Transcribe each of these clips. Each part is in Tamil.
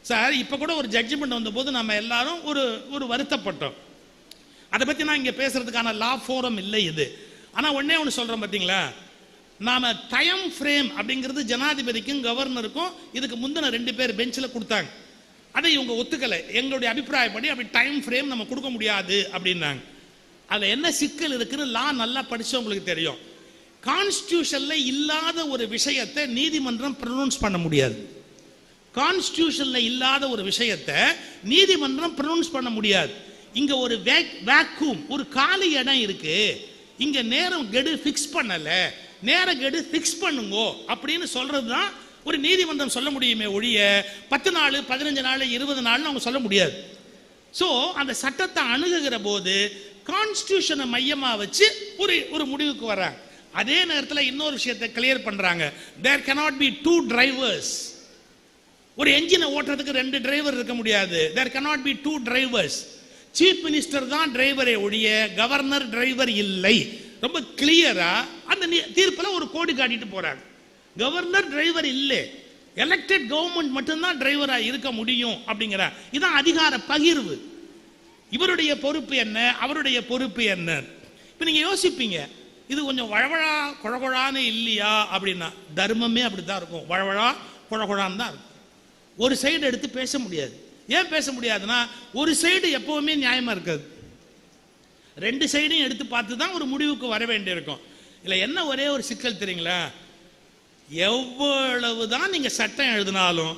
சார் இப்போ கூட ஒரு ஜட்ஜ்மெண்ட் வந்தபோது நம்ம எல்லாரும் ஒரு வருத்தப்பட்டோம். அதை பற்றி நான் இங்கே பேசுறதுக்கான லா ஃபோரம் இல்லை இது. ஆனால் ஒன்று சொல்கிறோம் பார்த்தீங்களா, நாம் டைம் ஃப்ரேம் அப்படிங்கிறது ஜனாதிபதிக்கும் கவர்னருக்கும் இதுக்கு முந்தின 2 பேர் பெஞ்சில் கொடுத்தாங்க. அதை இவங்க ஒத்துக்கலை. எங்களுடைய அபிப்பிராயப்படி அப்படி டைம் ஃப்ரேம் நம்ம கொடுக்க முடியாது அப்படின்னாங்க. அதில் என்ன சிக்கல் இருக்குன்னு லா நல்லா படித்தவங்களுக்கு தெரியும். கான்ஸ்டியூஷனில் இல்லாத ஒரு விஷயத்தை நீதிமன்றம் ப்ரொனவுன்ஸ் பண்ண முடியாது. கான்ஸ்டியூஷனில் இல்லாத ஒரு விஷயத்தை நீதிமன்றம் ப்ரொனவுன்ஸ் பண்ண முடியாது. இங்கே ஒரு வேக்கூம், ஒரு காலி இடம் இருக்கு, இங்கே நேரம் கெடு ஃபிக்ஸ் பண்ணலை, நேர கெடு ஃபிக்ஸ் பண்ணுங்கோ அப்படின்னு சொல்றது தான் ஒரு நீதிமன்றம் சொல்ல முடியுமே ஒழிய 10 நாள் 15 நாள் 20 நாள்னு அவங்க சொல்ல முடியாது. ஸோ அந்த சட்டத்தை அணுகுகிற போது கான்ஸ்டியூஷனை மையமாக வச்சு ஒரு முடிவுக்கு வர்றாங்க. அதே நேரத்தில் இன்னொரு விஷயத்தை கிளியர் பண்றாங்க. தேர் cannot be 2 drivers. ஒரு என்ஜினை ஓட்டுறதுக்கு 2 டிரைவர் இருக்க முடியாது. தேர் cannot be 2 drivers. Chief minister தான் டிரைவரே ஒழிய கவர்னர் டிரைவர் இல்லை. ரொம்ப கிளியரா அந்த தீர்ப்பில் ஒரு கோடி காட்டிட்டு போறாங்க. கவர்னர் டிரைவர் இல்லை, எலெக்டட் கவர்மெண்ட் மட்டும்தான் டிரைவரா இருக்க முடியும் அப்படிங்கிற இதான் அதிகார பகிர்வு. இவருடைய பொறுப்பு என்ன, அவருடைய பொறுப்பு என்ன? இப்ப நீங்க யோசிப்பீங்க, இது கொஞ்சம் வழவழா குழகுழான்னு இல்லையா அப்படின்னா, தர்மமே அப்படித்தான் இருக்கும். வழவழா குழகுழான்னு தான் இருக்கும். ஒரு சைடு எடுத்து பேச முடியாது. ஏன் பேச முடியாதுன்னா, ஒரு சைடு எப்பவுமே நியாயமா இருக்காது. 2 சைடையும் எடுத்து பார்த்து தான் ஒரு முடிவுக்கு வர வேண்டியிருக்கும். இல்லை என்ன ஒரே ஒரு சிக்கல் தெரியுங்களா, எவ்வளவுதான் நீங்க சட்டம் எழுதினாலும்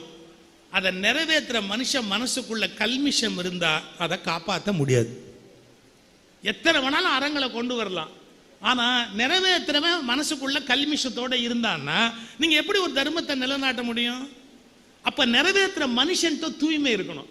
அதை நிறைவேற்றுற மனசுக்குள்ள கல்மிஷம் இருந்தா அதை காப்பாற்ற முடியாது. எத்தனை வேணாலும் அறங்களை கொண்டு வரலாம், ஆனா நிறைவேற்றுறவன் மனசுக்குள்ள கல்மிஷத்தோட இருந்தான்னா நீங்க எப்படி ஒரு தர்மத்தை நிலைநாட்ட முடியும்? அப்ப நிறைவேற்றுற மனுஷன்ட்டு தூய்மை இருக்கணும்.